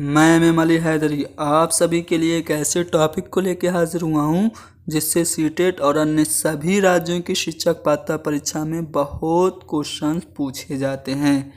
मैं अली हैदरी आप सभी के लिए एक ऐसे टॉपिक को लेकर हाजिर हुआ हूँ जिससे सीटेट और अन्य सभी राज्यों की शिक्षक पात्रता परीक्षा में बहुत क्वेश्चन पूछे जाते हैं।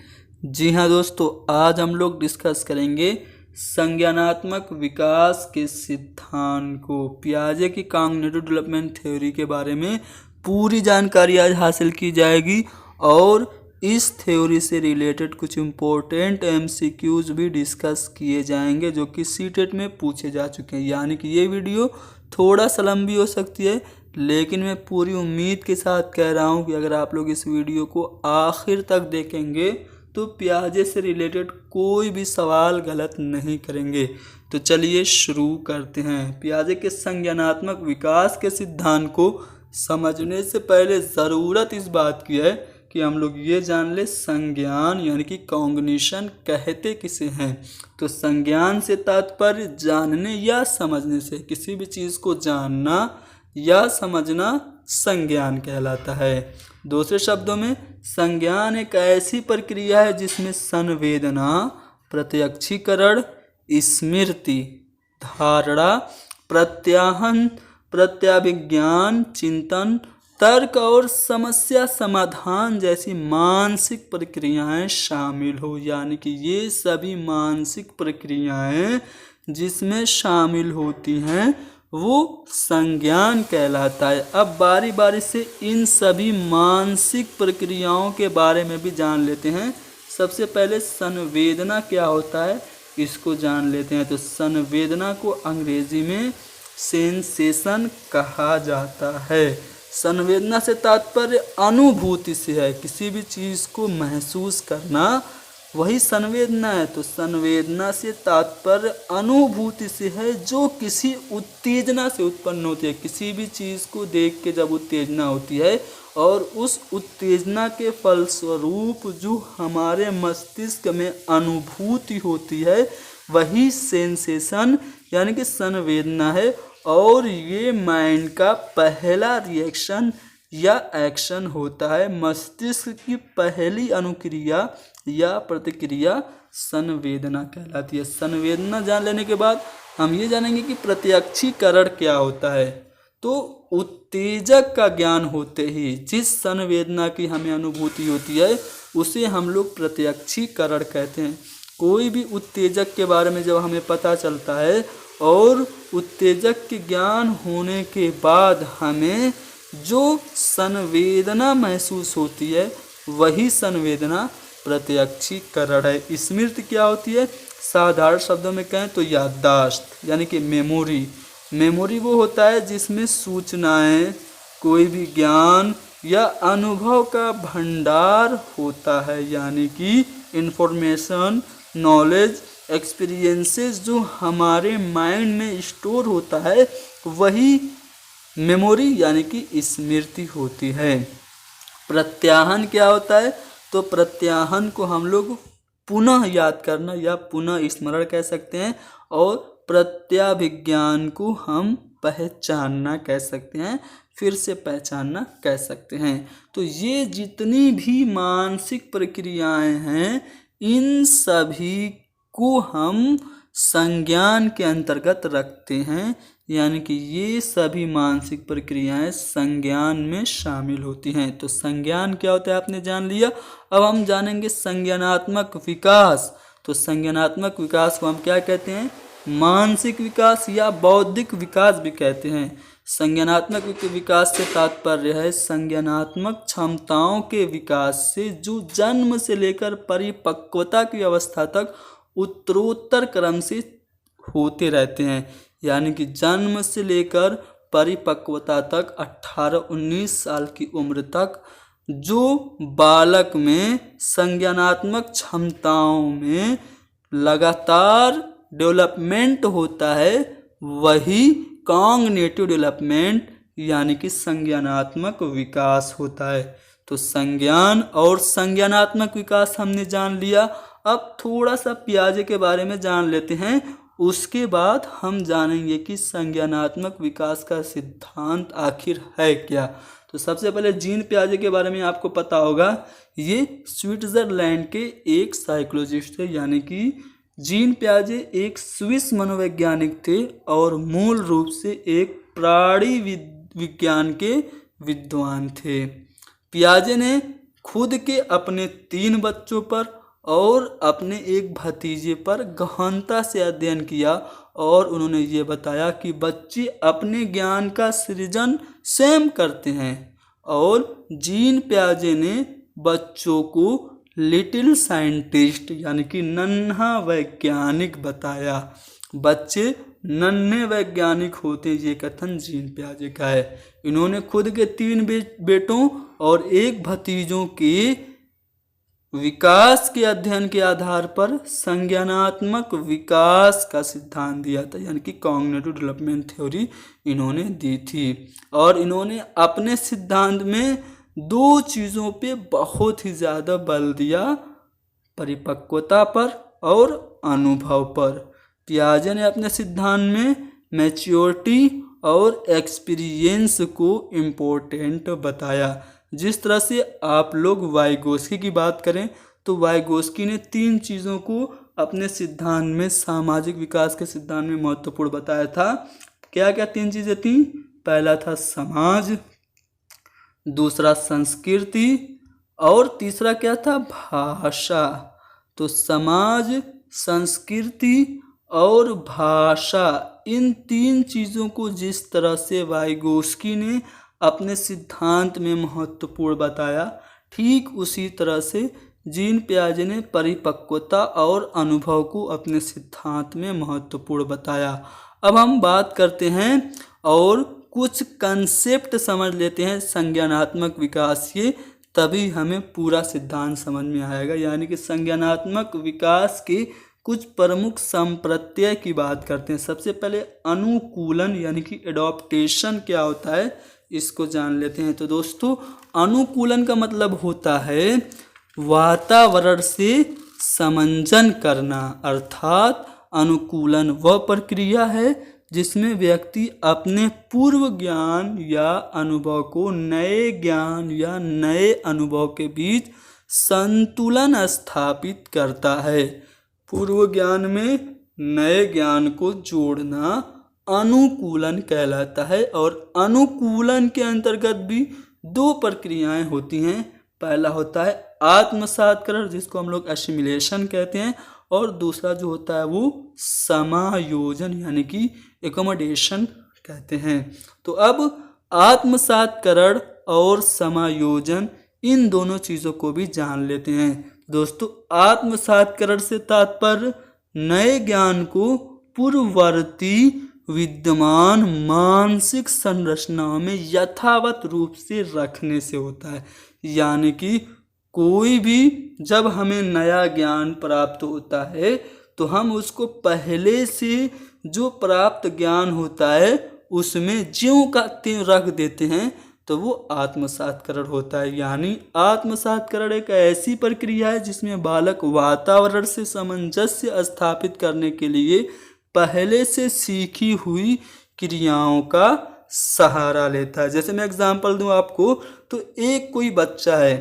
जी हाँ दोस्तों, आज हम लोग डिस्कस करेंगे संज्ञानात्मक विकास के सिद्धांत को, पियाजे की कॉग्निटिव डेवलपमेंट थ्योरी के बारे में पूरी जानकारी आज हासिल की जाएगी और इस थ्योरी से रिलेटेड कुछ इम्पोर्टेंट एमसीक्यूज भी डिस्कस किए जाएंगे जो कि सीटेट में पूछे जा चुके हैं। यानी कि ये वीडियो थोड़ा सा लंबी हो सकती है, लेकिन मैं पूरी उम्मीद के साथ कह रहा हूँ कि अगर आप लोग इस वीडियो को आखिर तक देखेंगे तो पियाजे से रिलेटेड कोई भी सवाल गलत नहीं करेंगे। तो चलिए शुरू करते हैं। पियाजे के संज्ञानात्मक विकास के सिद्धांत को समझने से पहले ज़रूरत इस बात की है कि हम लोग ये जान ले संज्ञान यानी कि कॉग्निशन कहते किसे हैं। तो संज्ञान से तात्पर्य जानने या समझने से, किसी भी चीज़ को जानना या समझना संज्ञान कहलाता है। दूसरे शब्दों में संज्ञान एक ऐसी प्रक्रिया है जिसमें संवेदना, प्रत्यक्षीकरण, स्मृति, धारणा, प्रत्याहन, प्रत्याभिज्ञान, चिंतन, तर्क और समस्या समाधान जैसी मानसिक प्रक्रियाएं शामिल हो। यानी कि ये सभी मानसिक प्रक्रियाएं जिसमें शामिल होती हैं वो संज्ञान कहलाता है। अब बारी बारी से इन सभी मानसिक प्रक्रियाओं के बारे में भी जान लेते हैं। सबसे पहले संवेदना क्या होता है इसको जान लेते हैं। तो संवेदना को अंग्रेजी में सेंसेशन कहा जाता है। संवेदना से तात्पर्य अनुभूति से है, किसी भी चीज़ को महसूस करना वही संवेदना है। तो संवेदना से तात्पर्य अनुभूति से है जो किसी उत्तेजना से उत्पन्न होती है। किसी भी चीज़ को देख के जब उत्तेजना होती है और उस उत्तेजना के फलस्वरूप जो हमारे मस्तिष्क में अनुभूति होती है वही सेंसेशन यानी कि संवेदना है। और ये माइंड का पहला रिएक्शन या एक्शन होता है। मस्तिष्क की पहली अनुक्रिया या प्रतिक्रिया संवेदना कहलाती है। संवेदना जान लेने के बाद हम ये जानेंगे कि प्रत्यक्षीकरण क्या होता है। तो उत्तेजक का ज्ञान होते ही जिस संवेदना की हमें अनुभूति होती है उसे हम लोग प्रत्यक्षीकरण कहते हैं। कोई भी उत्तेजक के बारे में जब हमें पता चलता है और उत्तेजक के ज्ञान होने के बाद हमें जो संवेदना महसूस होती है वही संवेदना प्रत्यक्षीकरण है। स्मृति क्या होती है? साधारण शब्दों में कहें तो याददाश्त यानी कि मेमोरी। मेमोरी वो होता है जिसमें सूचनाएं, कोई भी ज्ञान या अनुभव का भंडार होता है। यानी कि इंफॉर्मेशन, नॉलेज, एक्सपीरियंसेस जो हमारे माइंड में स्टोर होता है वही मेमोरी यानी कि स्मृति होती है। प्रत्याहन क्या होता है? तो प्रत्याहन को हम लोग पुनः याद करना या पुनः स्मरण कह सकते हैं और प्रत्याभिज्ञान को हम पहचानना कह सकते हैं, फिर से पहचानना कह सकते हैं। तो ये जितनी भी मानसिक प्रक्रियाएं हैं इन सभी को हम संज्ञान के अंतर्गत रखते हैं। यानी कि ये सभी मानसिक प्रक्रियाएं संज्ञान में शामिल होती हैं। तो संज्ञान क्या होता है आपने जान लिया। अब हम जानेंगे संज्ञानात्मक विकास। तो संज्ञानात्मक विकास को हम क्या कहते हैं? मानसिक विकास या बौद्धिक विकास भी कहते हैं। संज्ञानात्मक विकास से तात्पर्य है संज्ञानात्मक क्षमताओं के विकास से जो जन्म से लेकर परिपक्वता की अवस्था तक उत्तरोत्तर क्रम से होते रहते हैं। यानी कि जन्म से लेकर परिपक्वता तक 18-19 साल की उम्र तक जो बालक में संज्ञानात्मक क्षमताओं में लगातार डेवलपमेंट होता है वही कॉग्निटिव डेवलपमेंट यानी कि संज्ञानात्मक विकास होता है। तो संज्ञान और संज्ञानात्मक विकास हमने जान लिया। अब थोड़ा सा पियाजे के बारे में जान लेते हैं, उसके बाद हम जानेंगे कि संज्ञानात्मक विकास का सिद्धांत आखिर है क्या। तो सबसे पहले जीन पियाजे के बारे में आपको पता होगा, ये स्विट्जरलैंड के एक साइकोलॉजिस्ट है। यानी कि जीन पियाजे एक स्विस मनोवैज्ञानिक थे और मूल रूप से एक प्राणी विज्ञान के विद्वान थे। पियाजे ने खुद के अपने 3 बच्चों पर और अपने एक भतीजे पर गहनता से अध्ययन किया और उन्होंने ये बताया कि बच्चे अपने ज्ञान का सृजन स्वयं करते हैं। और जीन पियाजे ने बच्चों को लिटिल साइंटिस्ट यानी कि नन्हा वैज्ञानिक बताया। बच्चे नन्हे वैज्ञानिक होते हैं, ये कथन जीन पियाजे का है। इन्होंने खुद के 3 बेटों और एक भतीजों के विकास के अध्ययन के आधार पर संज्ञानात्मक विकास का सिद्धांत दिया था, यानी कि कॉग्निटिव डेवलपमेंट थ्योरी इन्होंने दी थी। और इन्होंने अपने सिद्धांत में 2 चीज़ों पे बहुत ही ज़्यादा बल दिया, परिपक्वता पर और अनुभव पर। पियाजे ने अपने सिद्धांत में मैच्योरिटी और एक्सपीरियंस को इम्पोर्टेंट बताया। जिस तरह से आप लोग वाइगोस्की की बात करें तो वाइगोस्की ने 3 चीज़ों को अपने सिद्धांत में, सामाजिक विकास के सिद्धांत में महत्वपूर्ण बताया था। क्या क्या 3 चीज़ें थी? पहला था समाज, दूसरा संस्कृति और तीसरा क्या था? भाषा। तो समाज, संस्कृति और भाषा, इन 3 चीज़ों को जिस तरह से वाइगोस्की ने अपने सिद्धांत में महत्वपूर्ण बताया, ठीक उसी तरह से जीन पियाजे ने परिपक्वता और अनुभव को अपने सिद्धांत में महत्वपूर्ण बताया। अब हम बात करते हैं और कुछ कंसेप्ट समझ लेते हैं संज्ञानात्मक विकास के, तभी हमें पूरा सिद्धांत समझ में आएगा। यानी कि संज्ञानात्मक विकास के कुछ प्रमुख संप्रत्यय की बात करते हैं। सबसे पहले अनुकूलन यानी कि एडॉप्टेशन क्या होता है, इसको जान लेते हैं। तो दोस्तों, अनुकूलन का मतलब होता है वातावरण से समंजन करना, अर्थात अनुकूलन वह प्रक्रिया है जिसमें व्यक्ति अपने पूर्व ज्ञान या अनुभव को नए ज्ञान या नए अनुभव के बीच संतुलन स्थापित करता है। पूर्व ज्ञान में नए ज्ञान को जोड़ना अनुकूलन कहलाता है। और अनुकूलन के अंतर्गत भी 2 प्रक्रियाएं होती हैं। पहला होता है आत्मसात्करण, जिसको हम लोग एसिमिलेशन कहते हैं, और दूसरा जो होता है वो समायोजन यानी कि एकोमोडेशन कहते हैं। तो अब आत्मसात्करण और समायोजन, इन दोनों चीज़ों को भी जान लेते हैं। दोस्तों, आत्मसात्करण से तात्पर्य नए ज्ञान को पूर्ववर्ती विद्यमान मानसिक संरचनाओं में यथावत रूप से रखने से होता है। यानी कि कोई भी जब हमें नया ज्ञान प्राप्त होता है तो हम उसको पहले से जो प्राप्त ज्ञान होता है उसमें ज्यों का त्यों रख देते हैं, तो वो आत्मसात्करण होता है। यानी आत्मसात्करण एक ऐसी प्रक्रिया है जिसमें बालक वातावरण से सामंजस्य स्थापित करने के लिए पहले से सीखी हुई क्रियाओं का सहारा लेता है। जैसे मैं एग्जांपल दूं आपको, तो एक कोई बच्चा है,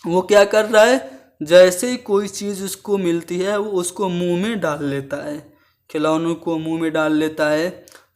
वो क्या कर रहा है, जैसे ही कोई चीज़ उसको मिलती है वो उसको मुंह में डाल लेता है, खिलौनों को मुंह में डाल लेता है।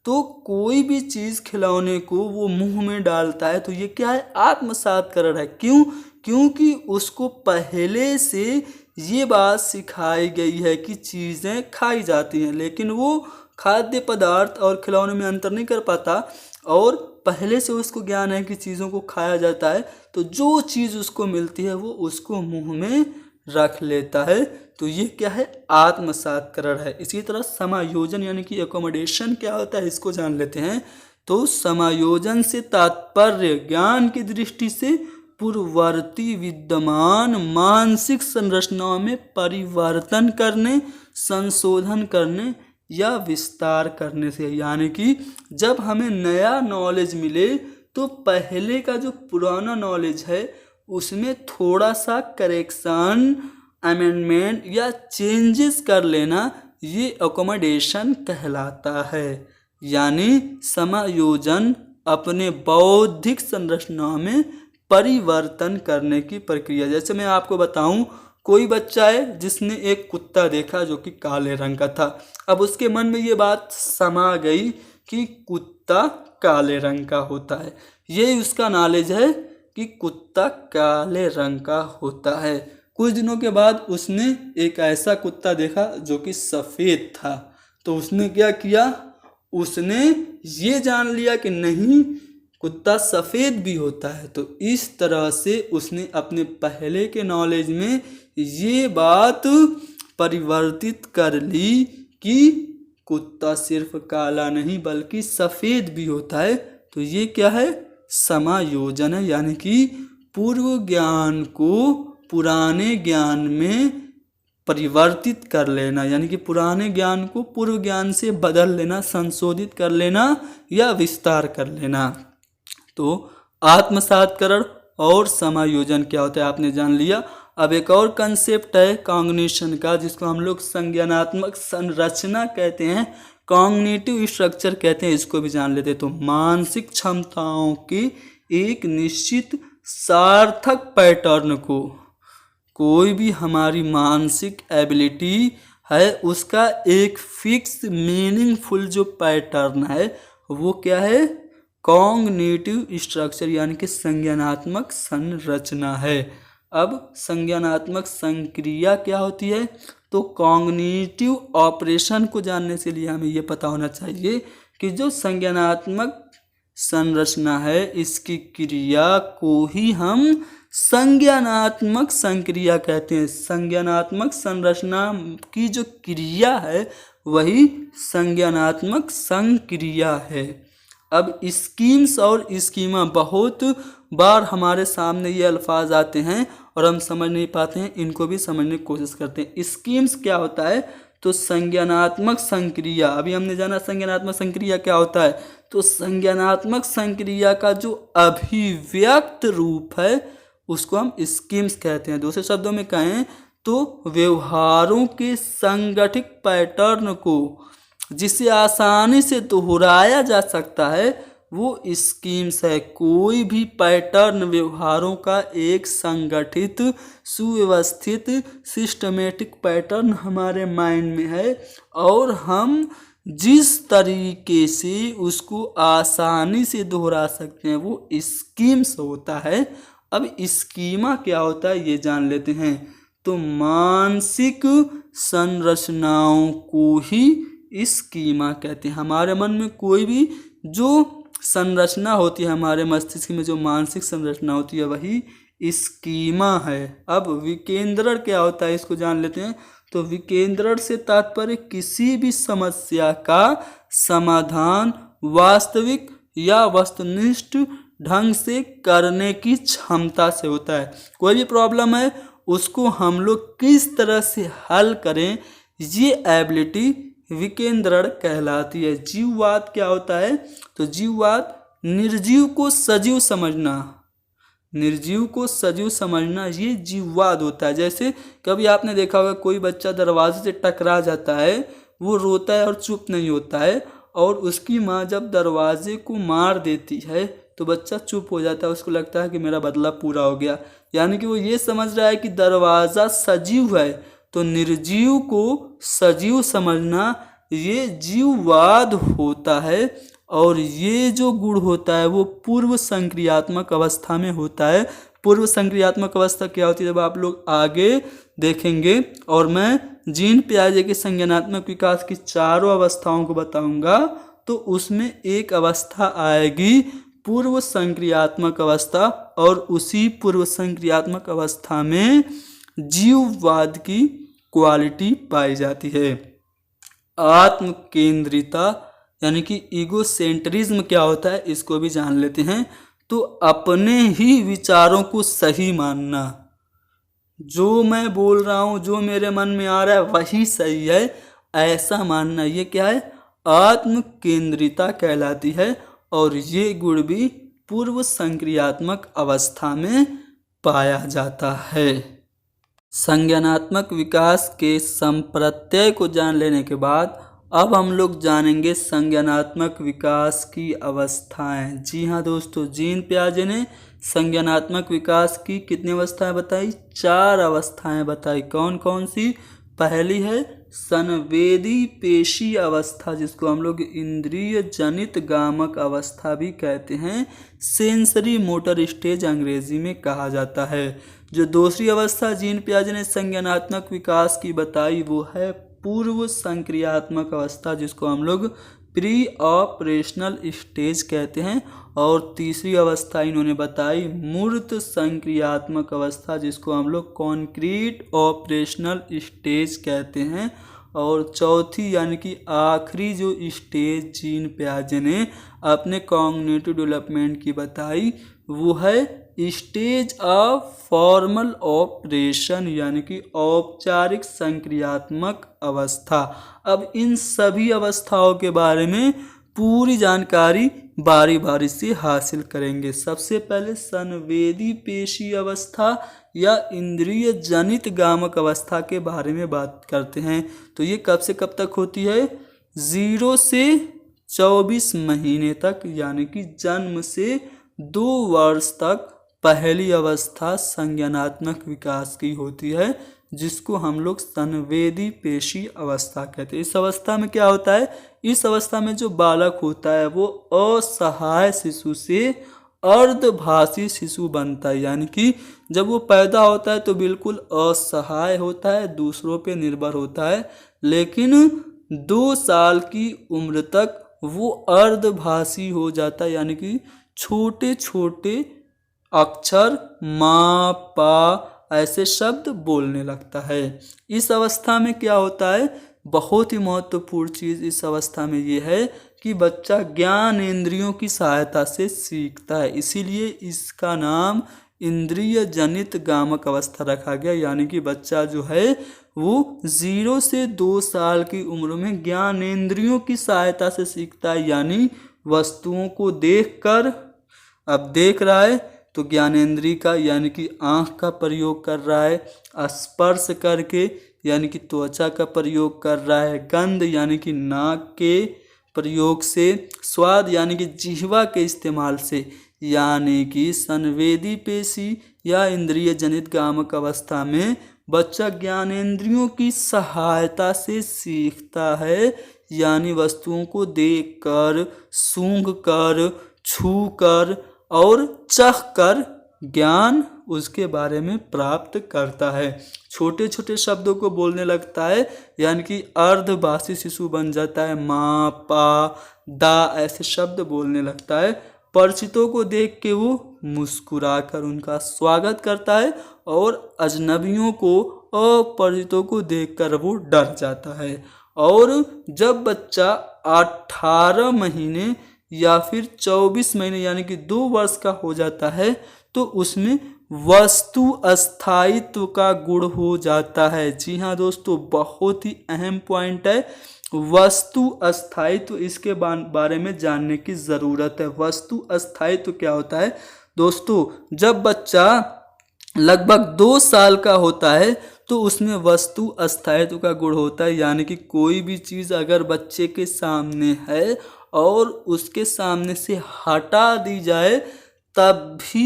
तो कोई भी चीज़ खिलौने को वो मुंह में डालता है तो ये क्या है, आत्मसात्करण है। क्यों? क्योंकि उसको पहले से ये बात सिखाई गई है कि चीज़ें खाई जाती हैं, लेकिन वो खाद्य पदार्थ और खिलौने में अंतर नहीं कर पाता, और पहले से उसको ज्ञान है कि चीज़ों को खाया जाता है, तो जो चीज़ उसको मिलती है वो उसको मुंह में रख लेता है। तो ये क्या है, आत्मसात्करण है। इसी तरह समायोजन यानी कि एकोमोडेशन क्या होता है, इसको जान लेते हैं। तो समायोजन से तात्पर्य ज्ञान की दृष्टि से पूर्ववर्ती विद्यमान मानसिक संरचनाओं में परिवर्तन करने, संशोधन करने या विस्तार करने से। यानी कि जब हमें नया नॉलेज मिले तो पहले का जो पुराना नॉलेज है उसमें थोड़ा सा करेक्शन, अमेंडमेंट या चेंजेस कर लेना, ये एकोमोडेशन कहलाता है। यानी समायोजन अपने बौद्धिक संरचना में परिवर्तन करने की प्रक्रिया। जैसे मैं आपको बताऊं, कोई बच्चा है जिसने एक कुत्ता देखा जो कि काले रंग का था। अब उसके मन में ये बात समा गई कि कुत्ता काले रंग का होता है। ये उसका नॉलेज है कि कुत्ता काले रंग का होता है। कुछ दिनों के बाद उसने एक ऐसा कुत्ता देखा जो कि सफ़ेद था। तो उसने क्या किया, उसने ये जान लिया कि नहीं, कुत्ता सफ़ेद भी होता है। तो इस तरह से उसने अपने पहले के नॉलेज में ये बात परिवर्तित कर ली कि कुत्ता सिर्फ काला नहीं बल्कि सफ़ेद भी होता है। तो ये क्या है, समायोजन है, यानी कि पूर्व ज्ञान को पुराने ज्ञान में परिवर्तित कर लेना, यानी कि पुराने ज्ञान को पूर्व ज्ञान से बदल लेना, संशोधित कर लेना या विस्तार कर लेना। तो आत्मसात्करण और समायोजन क्या होता है आपने जान लिया। अब एक और कंसेप्ट है कॉग्निशन का, जिसको हम लोग संज्ञानात्मक संरचना कहते हैं, कॉग्निटिव स्ट्रक्चर कहते हैं, इसको भी जान लेते हैं। तो मानसिक क्षमताओं के एक निश्चित सार्थक पैटर्न को, कोई भी हमारी मानसिक एबिलिटी है उसका एक फिक्स मीनिंगफुल जो पैटर्न है वो क्या है, कॉग्निटिव स्ट्रक्चर यानी कि संज्ञानात्मक संरचना है। अब संज्ञानात्मक संक्रिया क्या होती है, तो कॉग्निटिव ऑपरेशन को जानने से लिए हमें ये पता होना चाहिए कि जो संज्ञानात्मक संरचना है इसकी क्रिया को ही हम संज्ञानात्मक संक्रिया कहते हैं। संज्ञानात्मक संरचना की जो क्रिया है वही संज्ञानात्मक संक्रिया है। अब स्कीम्स और स्कीमा, बहुत बार हमारे सामने ये अल्फाज आते हैं और हम समझ नहीं पाते हैं, इनको भी समझने की कोशिश करते हैं। स्कीम्स क्या होता है, तो संज्ञानात्मक संक्रिया। अभी हमने जाना संज्ञानात्मक संक्रिया क्या होता है, तो संज्ञानात्मक संक्रिया का जो अभिव्यक्त रूप है उसको हम स्कीम्स कहते हैं। दूसरे शब्दों में कहें तो व्यवहारों के संगठित पैटर्न को जिसे आसानी से दोहराया जा सकता है वो स्कीम्स है। कोई भी पैटर्न व्यवहारों का एक संगठित सुव्यवस्थित सिस्टमेटिक पैटर्न हमारे माइंड में है और हम जिस तरीके से उसको आसानी से दोहरा सकते हैं वो स्कीम्स होता है। अब स्कीमा क्या होता है ये जान लेते हैं। तो मानसिक संरचनाओं को ही स्कीमा कहते हैं। हमारे मन में कोई भी जो संरचना होती है, हमारे मस्तिष्क में जो मानसिक संरचना होती है वही स्कीमा है। अब विकेंद्रण क्या होता है इसको जान लेते हैं। तो विकेंद्रण से तात्पर्य किसी भी समस्या का समाधान वास्तविक या वस्तुनिष्ठ ढंग से करने की क्षमता से होता है। कोई भी प्रॉब्लम है उसको हम लोग किस तरह से हल करें, ये एबिलिटी विकेंद्रण कहलाती है। जीववाद क्या होता है, तो जीववाद निर्जीव को सजीव समझना, निर्जीव को सजीव समझना ये जीववाद होता है। जैसे कभी आपने देखा होगा कोई बच्चा दरवाजे से टकरा जाता है, वो रोता है और चुप नहीं होता है, और उसकी माँ जब दरवाजे को मार देती है तो बच्चा चुप हो जाता है, उसको लगता है कि मेरा बदला पूरा हो गया। यानी कि वो ये समझ रहा है कि दरवाज़ा सजीव है। तो निर्जीव को सजीव समझना ये जीववाद होता है। और ये जो गुण होता है वो पूर्व संक्रियात्मक अवस्था में होता है। पूर्व संक्रियात्मक अवस्था क्या होती है जब आप लोग आगे देखेंगे, और मैं जीन पियाजे के संज्ञानात्मक विकास की चारों अवस्थाओं को बताऊंगा, तो उसमें एक अवस्था आएगी पूर्व संक्रियात्मक अवस्था, और उसी पूर्व संक्रियात्मक अवस्था में जीववाद की क्वालिटी पाई जाती है। आत्म केंद्रिता यानी कि ईगोसेंट्रिज्म क्या होता है इसको भी जान लेते हैं। तो अपने ही विचारों को सही मानना, जो मैं बोल रहा हूँ, जो मेरे मन में आ रहा है वही सही है, ऐसा मानना, ये क्या है, आत्म केंद्रिता कहलाती है। और ये गुण भी पूर्व संक्रियात्मक अवस्था में पाया जाता है। संज्ञानात्मक विकास के संप्रत्यय को जान लेने के बाद अब हम लोग जानेंगे संज्ञानात्मक विकास की अवस्थाएं। जी हाँ दोस्तों, जीन पियाजे ने संज्ञानात्मक विकास की कितनी अवस्थाएं बताई? 4 अवस्थाएं बताई। कौन कौन सी? पहली है संवेदी पेशी अवस्था, जिसको हम लोग इंद्रिय जनित गामक अवस्था भी कहते हैं, सेंसरी मोटर स्टेज अंग्रेजी में कहा जाता है। जो दूसरी अवस्था जीन पियाजे ने संज्ञानात्मक विकास की बताई वो है पूर्व संक्रियात्मक अवस्था, जिसको हम लोग प्री ऑपरेशनल स्टेज कहते हैं। और तीसरी अवस्था इन्होंने बताई मूर्त संक्रियात्मक अवस्था, जिसको हम लोग कॉन्क्रीट ऑपरेशनल स्टेज कहते हैं। और चौथी यानी कि आखिरी जो स्टेज जीन पियाजे ने अपने कॉग्निटिव डेवलपमेंट की बताई वो है स्टेज ऑफ फॉर्मल ऑपरेशन, यानी कि औपचारिक संक्रियात्मक अवस्था। अब इन सभी अवस्थाओं के बारे में पूरी जानकारी बारी बारी से हासिल करेंगे। सबसे पहले संवेदी पेशी अवस्था या इंद्रिय जनित गामक अवस्था के बारे में बात करते हैं। तो ये कब से कब तक होती है? 0 से 24 महीने तक, यानी कि जन्म से 2 वर्ष तक पहली अवस्था संज्ञानात्मक विकास की होती है, जिसको हम लोग संवेदी पेशी अवस्था कहते हैं। इस अवस्था में क्या होता है? इस अवस्था में जो बालक होता है वो असहाय शिशु से अर्धभाषी शिशु बनता है, यानी कि जब वो पैदा होता है तो बिल्कुल असहाय होता है, दूसरों पे निर्भर होता है, लेकिन 2 साल की उम्र तक वो अर्धभाषी हो जाता है, यानी कि छोटे छोटे अक्षर माँ पा ऐसे शब्द बोलने लगता है। इस अवस्था में क्या होता है? बहुत ही महत्वपूर्ण चीज़ इस अवस्था में ये है कि बच्चा ज्ञान इंद्रियों की सहायता से सीखता है, इसीलिए इसका नाम इंद्रिय जनित गामक अवस्था रखा गया। यानी कि बच्चा जो है वो 0 से 2 साल की उम्र में ज्ञान इंद्रियों की सहायता से सीखता है, यानी वस्तुओं को देखकर, अब देख रहा है तो ज्ञानेंद्रिय का यानी कि आँख का प्रयोग कर रहा है, स्पर्श करके यानी कि त्वचा का प्रयोग कर रहा है, गंध यानी कि नाक के प्रयोग से, स्वाद यानी कि जिह्वा के इस्तेमाल से, यानी कि संवेदी पेशी या इंद्रिय जनित गामक अवस्था में बच्चा ज्ञानेंद्रियों की सहायता से सीखता है, यानी वस्तुओं को देखकर, सूंघकर, छूकर और चखकर ज्ञान उसके बारे में प्राप्त करता है। छोटे छोटे शब्दों को बोलने लगता है, यानी कि अर्धभाषी शिशु बन जाता है, माँ पा दा ऐसे शब्द बोलने लगता है। परिचितों को देख के वो मुस्कुराकर उनका स्वागत करता है और अजनबियों को, अपरिचितों को देखकर वो डर जाता है। और जब बच्चा 18 महीने या फिर 24 महीने यानी कि 2 वर्ष का हो जाता है तो उसमें वस्तु अस्थायित्व का गुण हो जाता है। जी हाँ दोस्तों, बहुत ही अहम पॉइंट है वस्तु अस्थायित्व, इसके बारे में जानने की ज़रूरत है। वस्तु अस्थायित्व क्या होता है दोस्तों? जब बच्चा लगभग 2 साल का होता है तो उसमें वस्तु अस्थायित्व का गुण होता है, यानी कि कोई भी चीज़ अगर बच्चे के सामने है और उसके सामने से हटा दी जाए तब भी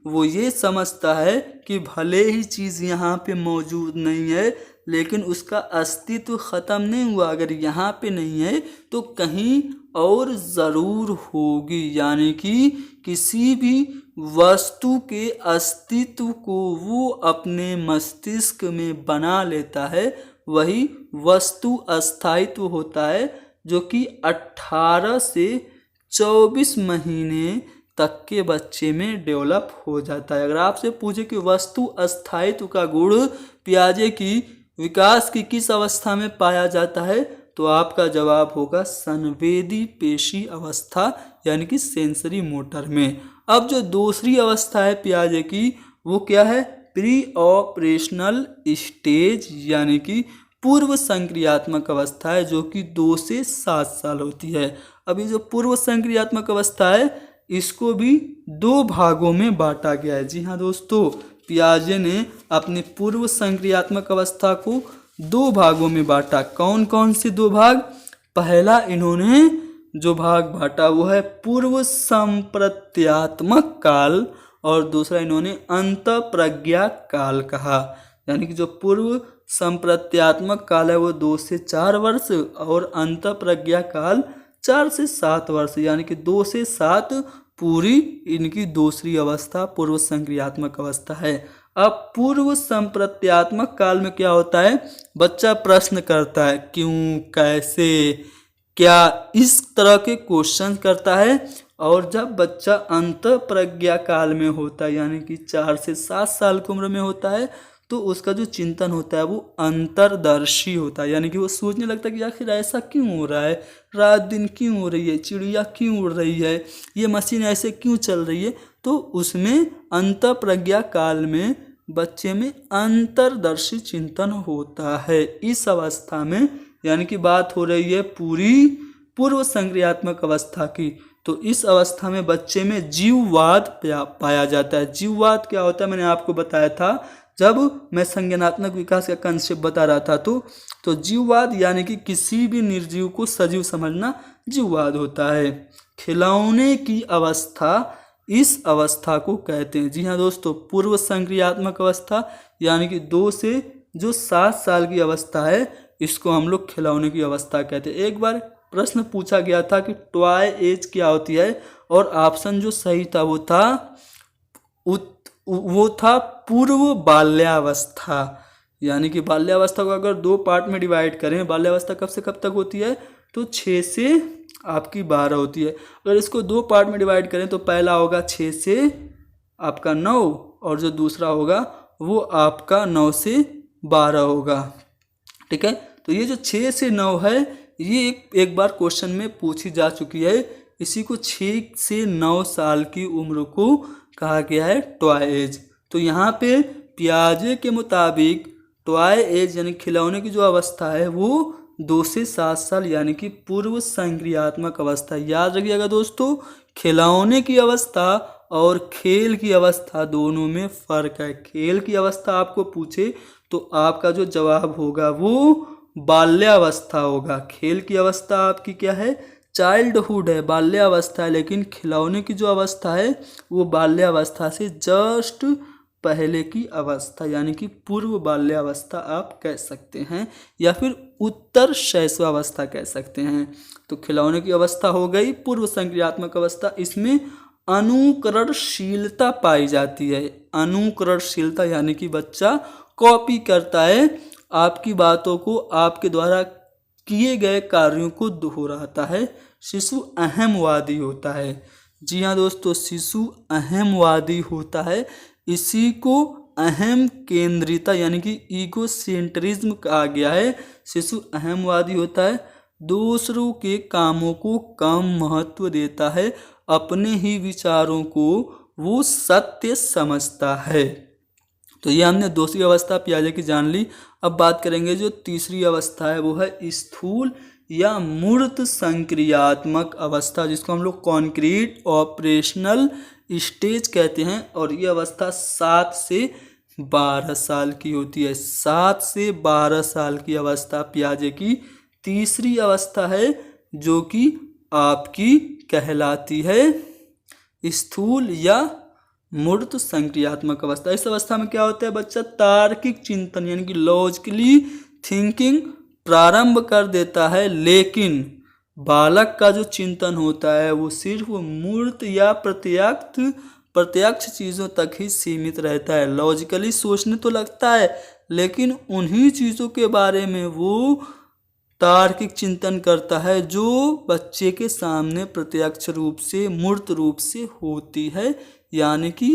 वो ये समझता है कि भले ही चीज़ यहाँ पे मौजूद नहीं है लेकिन उसका अस्तित्व ख़त्म नहीं हुआ, अगर यहाँ पे नहीं है तो कहीं और ज़रूर होगी। यानी कि किसी भी वस्तु के अस्तित्व को वो अपने मस्तिष्क में बना लेता है, वही वस्तु अस्थायित्व होता है, जो कि 18 से 24 महीने तक के बच्चे में डेवलप हो जाता है। अगर आपसे पूछे कि वस्तु अस्थायित्व का गुण पियाजे की विकास की किस अवस्था में पाया जाता है, तो आपका जवाब होगा संवेदी पेशी अवस्था यानी कि सेंसरी मोटर में। अब जो दूसरी अवस्था है पियाजे की वो क्या है? प्री ऑपरेशनल स्टेज यानी कि पूर्व संक्रियात्मक अवस्था है, जो कि 2 से 7 साल होती है। अभी जो पूर्व संक्रियात्मक अवस्था है इसको भी 2 भागों में बांटा गया है। जी हाँ दोस्तों, पियाजे ने अपनी पूर्व संक्रियात्मक अवस्था को 2 भागों में बांटा। कौन कौन से 2 भाग? पहला इन्होंने जो भाग बांटा वो है पूर्व संप्रत्यात्मक काल और दूसरा इन्होंने अंतःप्रज्ञा काल कहा। यानी कि जो पूर्व संप्रत्यात्मक काल है वो 2 से 4 वर्ष और अंतःप्रज्ञा काल 4 से 7 वर्ष, यानी कि 2 से 7 पूरी इनकी दूसरी अवस्था पूर्व संक्रियात्मक अवस्था है। अब पूर्व संप्रत्यात्मक काल में क्या होता है, बच्चा प्रश्न करता है क्यों, कैसे, क्या, इस तरह के क्वेश्चन करता है। और जब बच्चा अंतःप्रज्ञा काल में होता है यानी कि 4 से 7 साल की उम्र में होता है तो उसका जो चिंतन होता है वो अंतर्दर्शी होता है, यानी कि वो सोचने लगता है कि आखिर ऐसा क्यों हो रहा है, रात दिन क्यों हो रही है, चिड़िया क्यों उड़ रही है, ये मशीन ऐसे क्यों चल रही है। तो उसमें अंतःप्रज्ञा काल में बच्चे में अंतर्दर्शी चिंतन होता है। इस अवस्था में यानी कि बात हो रही है पूरी पूर्व संक्रियात्मक अवस्था की, तो इस अवस्था में बच्चे में जीववाद पाया जाता है। जीववाद क्या होता है मैंने आपको बताया था जब मैं संज्ञानात्मक विकास का कंसेप्ट बता रहा था। तो जीववाद यानी कि किसी भी निर्जीव को सजीव समझना जीववाद होता है। खिलौने की अवस्था इस अवस्था को कहते हैं। जी हाँ दोस्तों, पूर्व संक्रियात्मक अवस्था यानी कि 2 से जो 7 साल की अवस्था है इसको हम लोग खिलौने की अवस्था कहते हैं। एक बार प्रश्न पूछा गया था कि टॉय एज क्या होती है और ऑप्शन जो सही था वो था पूर्व बाल्यावस्था। यानी कि बाल्यावस्था को अगर 2 पार्ट में डिवाइड करें, बाल्यावस्था कब से कब तक होती है तो 6 से आपकी 12 होती है। अगर इसको 2 पार्ट में डिवाइड करें तो पहला होगा 6 से आपका 9 और जो दूसरा होगा वो आपका 9 से 12 होगा। ठीक है, तो ये जो 6 से 9 है ये एक बार क्वेश्चन में पूछी जा चुकी है। इसी को 6 से 9 साल की उम्र को कहा गया है टॉय एज। तो यहाँ पे पियाजे के मुताबिक टॉय एज यानी खिलौने की जो अवस्था है वो 2 से 7 साल यानी कि पूर्व संक्रियात्मक अवस्था। याद रखिएगा दोस्तों, खिलौने की अवस्था और खेल की अवस्था दोनों में फर्क है। खेल की अवस्था आपको पूछे तो आपका जो जवाब होगा वो बाल्यावस्था होगा। खेल की अवस्था आपकी क्या है, चाइल्डहुड है, बाल्यावस्था है। लेकिन खिलौने की जो अवस्था है वो बाल्यावस्था से जस्ट पहले की अवस्था यानी कि पूर्व बाल्यावस्था आप कह सकते हैं या फिर उत्तर शैशवावस्था कह सकते हैं। तो खिलौने की अवस्था हो गई पूर्व संक्रियात्मक अवस्था। इसमें अनुकरणशीलता पाई जाती है। अनुकरणशीलता यानी कि बच्चा कॉपी करता है, आपकी बातों को, आपके द्वारा किए गए कार्यों को दोहराता है। शिशु अहमवादी होता है। जी हाँ दोस्तों, शिशु अहमवादी होता है। इसी को अहम केंद्रिता यानी कि ईगोसेंट्रिज्म कहा गया है। शिशु अहमवादी होता है, दूसरों के कामों को कम महत्व देता है, अपने ही विचारों को वो सत्य समझता है। तो ये हमने दूसरी अवस्था पियाजे की जान ली। अब बात करेंगे जो तीसरी अवस्था है वो है स्थूल या मूर्त संक्रियात्मक अवस्था, जिसको हम लोग कॉन्क्रीट ऑपरेशनल स्टेज कहते हैं। और ये अवस्था 7 से 12 साल की होती है। 7 से 12 साल की अवस्था पियाजे की तीसरी अवस्था है जो कि आपकी कहलाती है स्थूल या मूर्त संक्रियात्मक अवस्था। इस अवस्था में क्या होता है, बच्चा तार्किक चिंतन यानी कि लॉजिकली थिंकिंग प्रारंभ कर देता है, लेकिन बालक का जो चिंतन होता है वो सिर्फ मूर्त या प्रत्यक्ष चीज़ों तक ही सीमित रहता है। लॉजिकली सोचने तो लगता है लेकिन उन्हीं चीज़ों के बारे में वो तार्किक चिंतन करता है जो बच्चे के सामने प्रत्यक्ष रूप से मूर्त रूप से होती है। यानी कि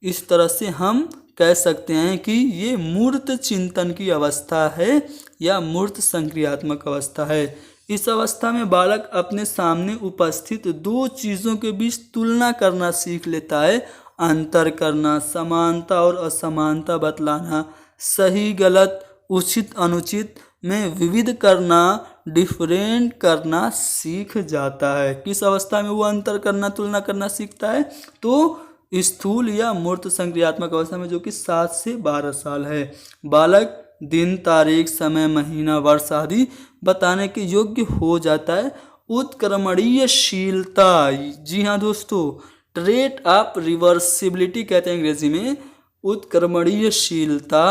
इस तरह से हम कह सकते हैं कि ये मूर्त चिंतन की अवस्था है या मूर्त संक्रियात्मक अवस्था है। इस अवस्था में बालक अपने सामने उपस्थित 2 चीज़ों के बीच तुलना करना सीख लेता है, अंतर करना, समानता और असमानता बतलाना, सही गलत, उचित अनुचित में विविध करना, डिफरेंट करना सीख जाता है। किस अवस्था में वो अंतर करना, तुलना करना सीखता है, तो स्थूल या मूर्त संक्रियात्मक अवस्था में, जो कि 7 से 12 साल है। बालक दिन, तारीख, समय, महीना, वर्ष आदि बताने के योग्य हो जाता है। उत्क्रमणीयशीलता, जी हाँ दोस्तों, ट्रेट ऑफ रिवर्सिबिलिटी कहते हैं अंग्रेजी में। उत्क्रमणीयशीलता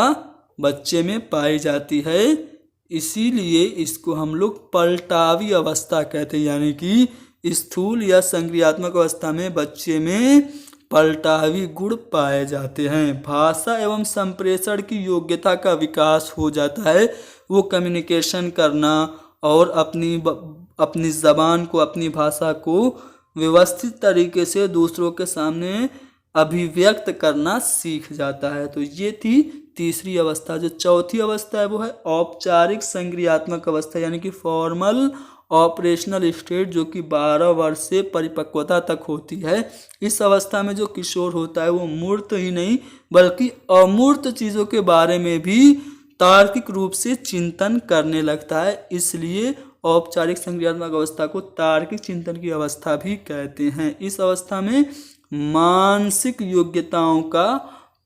बच्चे में पाई जाती है, इसीलिए इसको हम लोग पलटावी अवस्था कहते हैं, यानी कि स्थूल या संक्रियात्मक अवस्था में बच्चे में पलटावी गुण पाए जाते हैं। भाषा एवं संप्रेषण की योग्यता का विकास हो जाता है, वो कम्युनिकेशन करना और अपनी ज़बान को, अपनी भाषा को व्यवस्थित तरीके से दूसरों के सामने अभिव्यक्त करना सीख जाता है। तो ये थी तीसरी अवस्था। जो चौथी अवस्था है वो है औपचारिक संक्रियात्मक अवस्था, यानी कि फॉर्मल ऑपरेशनल स्टेट, जो कि 12 वर्ष से परिपक्वता तक होती है। इस अवस्था में जो किशोर होता है वो मूर्त ही नहीं बल्कि अमूर्त चीज़ों के बारे में भी तार्किक रूप से चिंतन करने लगता है, इसलिए औपचारिक संक्रियात्मक अवस्था को तार्किक चिंतन की अवस्था भी कहते हैं। इस अवस्था में मानसिक योग्यताओं का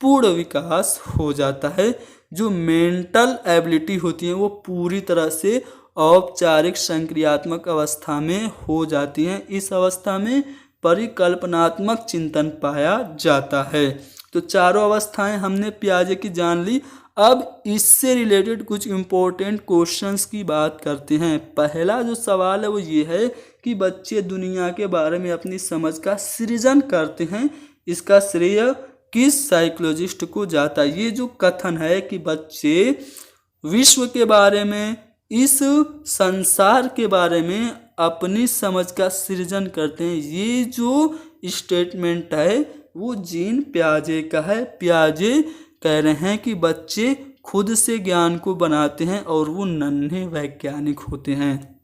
पूर्ण विकास हो जाता है। जो मेंटल एबिलिटी होती है वो पूरी तरह से औपचारिक संक्रियात्मक अवस्था में हो जाती हैं। इस अवस्था में परिकल्पनात्मक चिंतन पाया जाता है। तो चारों अवस्थाएं हमने पियाजे की जान ली। अब इससे रिलेटेड कुछ इम्पोर्टेंट क्वेश्चंस की बात करते हैं। पहला जो सवाल है वो ये है कि बच्चे दुनिया के बारे में अपनी समझ का सृजन करते हैं, इसका श्रेय किस साइकोलॉजिस्ट को जाता है? ये जो कथन है कि बच्चे विश्व के बारे में, इस संसार के बारे में अपनी समझ का सृजन करते हैं, ये जो स्टेटमेंट है वो जीन पियाजे का है। पियाजे कह रहे हैं कि बच्चे खुद से ज्ञान को बनाते हैं और वो नन्हे वैज्ञानिक होते हैं।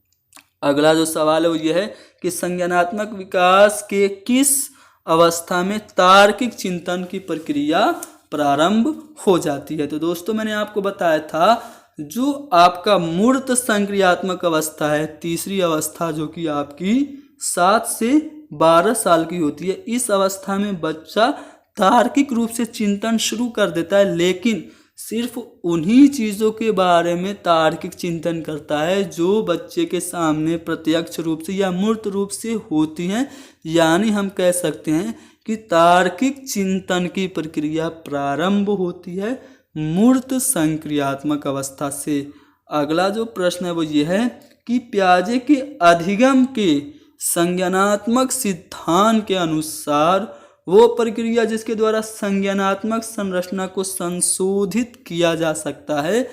अगला जो सवाल है वो ये है कि संज्ञानात्मक विकास के किस अवस्था में तार्किक चिंतन की प्रक्रिया प्रारंभ हो जाती है? तो दोस्तों मैंने आपको बताया था जो आपका मूर्त संक्रियात्मक अवस्था है, तीसरी अवस्था, जो कि आपकी 7 से 12 साल की होती है, इस अवस्था में बच्चा तार्किक रूप से चिंतन शुरू कर देता है, लेकिन सिर्फ उन्हीं चीज़ों के बारे में तार्किक चिंतन करता है जो बच्चे के सामने प्रत्यक्ष रूप से या मूर्त रूप से होती हैं। यानी हम कह सकते हैं कि तार्किक चिंतन की प्रक्रिया प्रारंभ होती है मूर्त संक्रियात्मक अवस्था से। अगला जो प्रश्न है वो ये है कि पियाजे के अधिगम के संज्ञानात्मक सिद्धांत के अनुसार वो प्रक्रिया जिसके द्वारा संज्ञानात्मक संरचना को संशोधित किया जा सकता है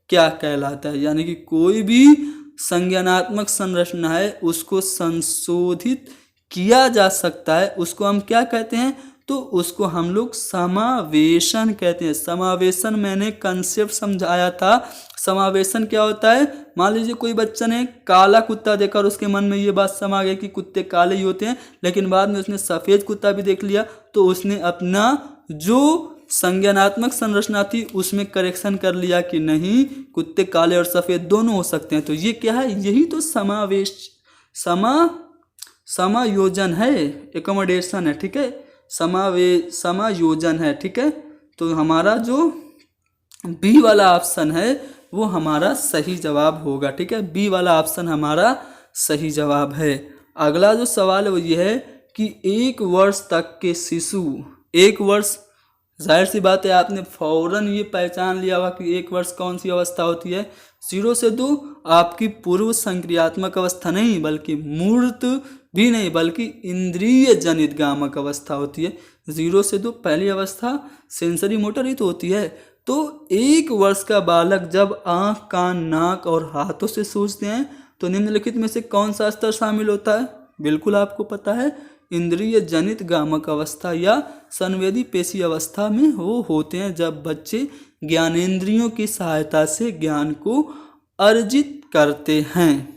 क्या कहलाता है? यानी कि कोई भी संज्ञानात्मक संरचना है उसको संशोधित किया जा सकता है, उसको हम क्या कहते हैं? तो उसको हम लोग समावेशन कहते हैं। समावेशन मैंने कंसेप्ट समझाया था। समावेशन क्या होता है? मान लीजिए कोई बच्चा ने काला कुत्ता देखा और उसके मन में ये बात समा गई कि कुत्ते काले ही होते हैं, लेकिन बाद में उसने सफ़ेद कुत्ता भी देख लिया तो उसने अपना जो संज्ञानात्मक संरचना थी उसमें करेक्शन कर लिया कि नहीं, कुत्ते काले और सफ़ेद दोनों हो सकते हैं। तो ये क्या है? यही तो समायोजन है, एकोमोडेशन है, ठीक है, समायोजन है, ठीक है। तो हमारा जो बी वाला ऑप्शन है वो हमारा सही जवाब होगा, ठीक है, बी वाला ऑप्शन हमारा सही जवाब है। अगला जो सवाल है वो ये है कि 1 वर्ष तक के शिशु, 1 वर्ष, जाहिर सी बात है आपने फौरन ये पहचान लिया होगा कि 1 वर्ष कौन सी अवस्था होती है। 0 से 2 आपकी पूर्व संक्रियात्मक अवस्था नहीं बल्कि मूर्त भी नहीं बल्कि इंद्रिय जनित गामक अवस्था होती है। 0 से 2 पहली अवस्था सेंसरी मोटर ही तो होती है। तो 1 वर्ष का बालक जब आँख, कान, नाक और हाथों से सूझते हैं तो निम्नलिखित में से कौन सा स्तर शामिल होता है? बिल्कुल आपको पता है, इंद्रिय जनित गामक अवस्था या संवेदी पेशी अवस्था में वो होते हैं जब बच्चे ज्ञानेंद्रियों की सहायता से ज्ञान को अर्जित करते हैं।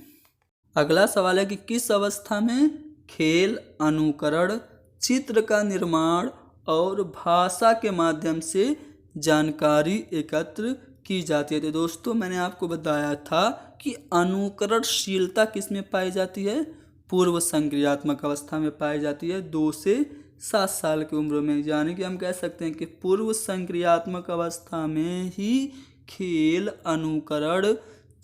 अगला सवाल है कि किस अवस्था में खेल, अनुकरण, चित्र का निर्माण और भाषा के माध्यम से जानकारी एकत्र की जाती है? तो दोस्तों मैंने आपको बताया था कि अनुकरणशीलता किस में पाई जाती है? पूर्व संक्रियात्मक अवस्था में पाई जाती है 2 से 7 साल की उम्र में। यानी कि हम कह सकते हैं कि पूर्व संक्रियात्मक अवस्था में ही खेल, अनुकरण,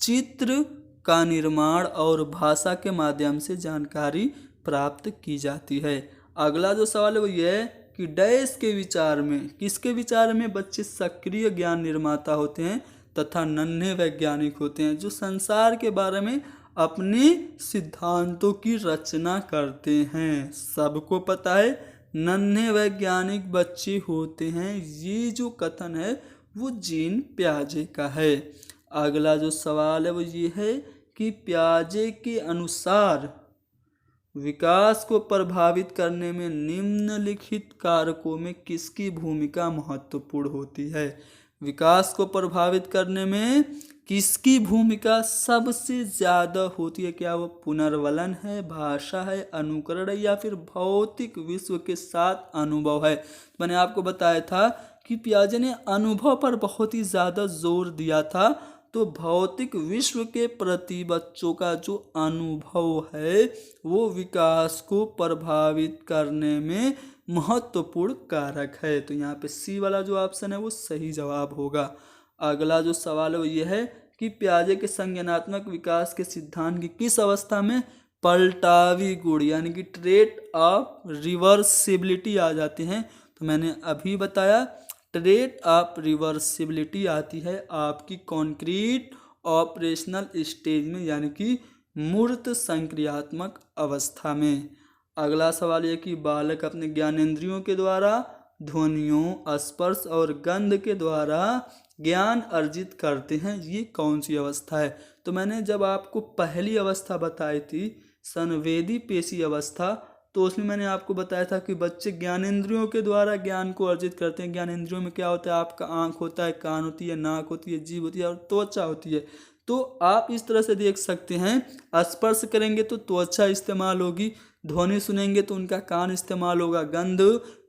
चित्र का निर्माण और भाषा के माध्यम से जानकारी प्राप्त की जाती है। अगला जो सवाल है वो ये है कि डैश के विचार में, किसके विचार में बच्चे सक्रिय ज्ञान निर्माता होते हैं तथा नन्हे वैज्ञानिक होते हैं, जो संसार के बारे में अपने सिद्धांतों की रचना करते हैं। सबको पता है नन्हे वैज्ञानिक बच्चे होते हैं। ये जो कथन है वो जीन पियाजे का है। अगला जो सवाल है वो ये है कि पियाजे के अनुसार विकास को प्रभावित करने में निम्नलिखित कारकों में किसकी भूमिका महत्वपूर्ण होती है। विकास को प्रभावित करने में किसकी भूमिका सबसे ज़्यादा होती है? क्या वो पुनर्वलन है, भाषा है, अनुकरण है या फिर भौतिक विश्व के साथ अनुभव है? मैंने आपको बताया था कि पियाजे ने अनुभव पर बहुत ही ज़्यादा जोर दिया था। तो भौतिक विश्व के प्रति बच्चों का जो अनुभव है वो विकास को प्रभावित करने में महत्वपूर्ण कारक है। तो यहाँ पे सी वाला जो ऑप्शन है वो सही जवाब होगा। अगला जो सवाल है वो ये है कि पियाजे के संज्ञानात्मक विकास के सिद्धांत की किस अवस्था में पलटावी गुण यानी कि ट्रेट ऑफ रिवर्सिबिलिटी आ जाते हैं? तो मैंने अभी बताया ट्रेट ऑफ रिवर्सिबिलिटी आती है आपकी कॉन्क्रीट ऑपरेशनल स्टेज में यानी कि मूर्त संक्रियात्मक अवस्था में। अगला सवाल यह कि बालक अपने ज्ञानेंद्रियों के द्वारा ध्वनियों, स्पर्श और गंध के द्वारा ज्ञान अर्जित करते हैं। ये कौन सी अवस्था है? तो मैंने जब आपको पहली अवस्था बताई थी संवेदी पेशी अवस्था, तो उसमें मैंने आपको बताया था कि बच्चे ज्ञानेंद्रियों के द्वारा ज्ञान को अर्जित करते हैं। ज्ञानेंद्रियों में क्या होता है? आपका आँख होता है, कान होती है, नाक होती है, जीभ होती है और त्वचा होती है। तो आप इस तरह से देख सकते हैं, स्पर्श करेंगे तो त्वचा इस्तेमाल होगी, ध्वनि सुनेंगे तो उनका कान इस्तेमाल होगा, गंध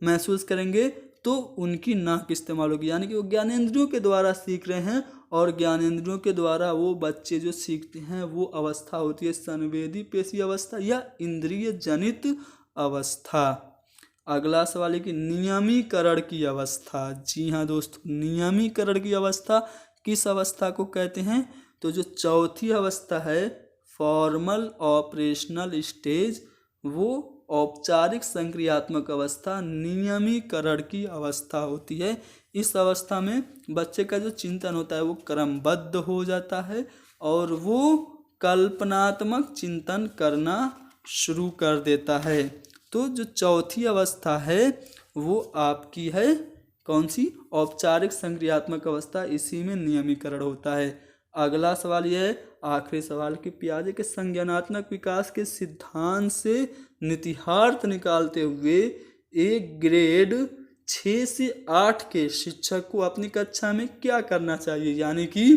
महसूस करेंगे तो उनकी नाक इस्तेमाल होगी। यानी कि वो ज्ञानेंद्रियों के द्वारा सीख रहे हैं और ज्ञानेंद्रियों के द्वारा वो बच्चे जो सीखते हैं वो अवस्था होती है संवेदी पेशी अवस्था या इंद्रिय जनित अवस्था। अगला सवाल है कि नियमीकरण की अवस्था। जी हाँ दोस्तों, नियमीकरण की अवस्था किस अवस्था को कहते हैं? तो जो चौथी अवस्था है फॉर्मल ऑपरेशनल स्टेज, वो औपचारिक संक्रियात्मक अवस्था नियमीकरण की अवस्था होती है। इस अवस्था में बच्चे का जो चिंतन होता है वो क्रमबद्ध हो जाता है और वो कल्पनात्मक चिंतन करना शुरू कर देता है। तो जो चौथी अवस्था है वो आपकी है कौन सी? औपचारिक संक्रियात्मक अवस्था। इसी में नियमीकरण होता है। अगला सवाल यह है, आखिरी सवाल, कि पियाजे के संज्ञानात्मक विकास के सिद्धांत से निहितार्थ निकालते हुए एक ग्रेड 6 से 8 के शिक्षक को अपनी कक्षा में क्या करना चाहिए? यानी कि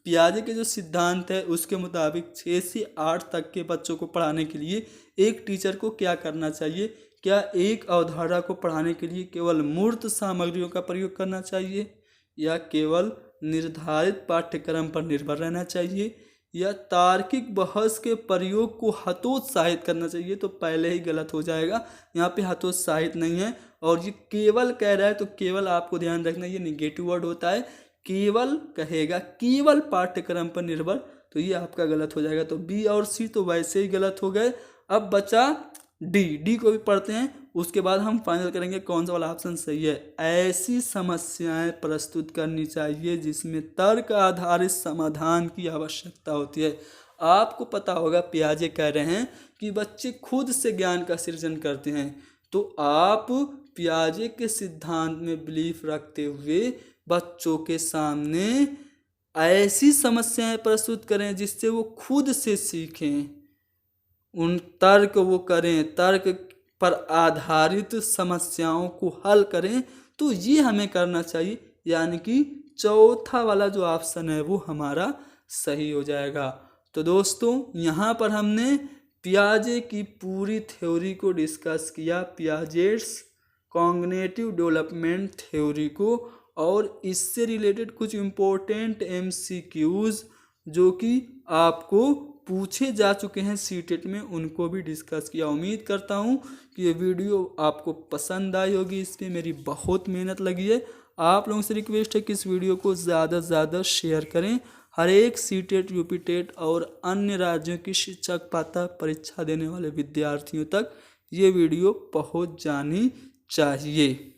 पियाजे के जो सिद्धांत है उसके मुताबिक 6 से 8 तक के बच्चों को पढ़ाने के लिए एक टीचर को क्या करना चाहिए? क्या एक अवधारणा को पढ़ाने के लिए केवल मूर्त सामग्रियों का प्रयोग करना चाहिए या केवल निर्धारित पाठ्यक्रम पर निर्भर रहना चाहिए या तार्किक बहस के प्रयोग को हतोत्साहित करना चाहिए? तो पहले ही गलत हो जाएगा, यहाँ पे हतोत्साहित नहीं है और ये केवल कह रहा है तो केवल आपको ध्यान रखना ये निगेटिव वर्ड होता है। केवल कहेगा केवल पाठ्यक्रम पर निर्भर, तो ये आपका गलत हो जाएगा। तो बी और सी तो वैसे ही गलत हो गए। अब बचा डी को भी पढ़ते हैं, उसके बाद हम फाइनल करेंगे कौन सा वाला ऑप्शन सही है। ऐसी समस्याएं प्रस्तुत करनी चाहिए जिसमें तर्क आधारित समाधान की आवश्यकता होती है। आपको पता होगा पियाजे कह रहे हैं कि बच्चे खुद से ज्ञान का सृजन करते हैं, तो आप पियाजे के सिद्धांत में बिलीफ रखते हुए बच्चों के सामने ऐसी समस्याएं प्रस्तुत करें जिससे वो खुद से सीखें, उन तर्क वो करें, तर्क पर आधारित समस्याओं को हल करें। तो ये हमें करना चाहिए, यानी कि चौथा वाला जो ऑप्शन है वो हमारा सही हो जाएगा। तो दोस्तों यहाँ पर हमने पियाजे की पूरी थ्योरी को डिस्कस किया, पियाजेट्स कॉग्निटिव डेवलपमेंट थ्योरी को, और इससे रिलेटेड कुछ इम्पोर्टेंट MCQs जो कि आपको पूछे जा चुके हैं सीटेट में, उनको भी डिस्कस किया। उम्मीद करता हूँ कि ये वीडियो आपको पसंद आई होगी। इस पर मेरी बहुत मेहनत लगी है। आप लोगों से रिक्वेस्ट है कि इस वीडियो को ज़्यादा से ज़्यादा शेयर करें। हर एक सीटेट, यूपीटेट और अन्य राज्यों की शिक्षक पात्रता परीक्षा देने वाले विद्यार्थियों तक ये वीडियो पहुंच जानी चाहिए।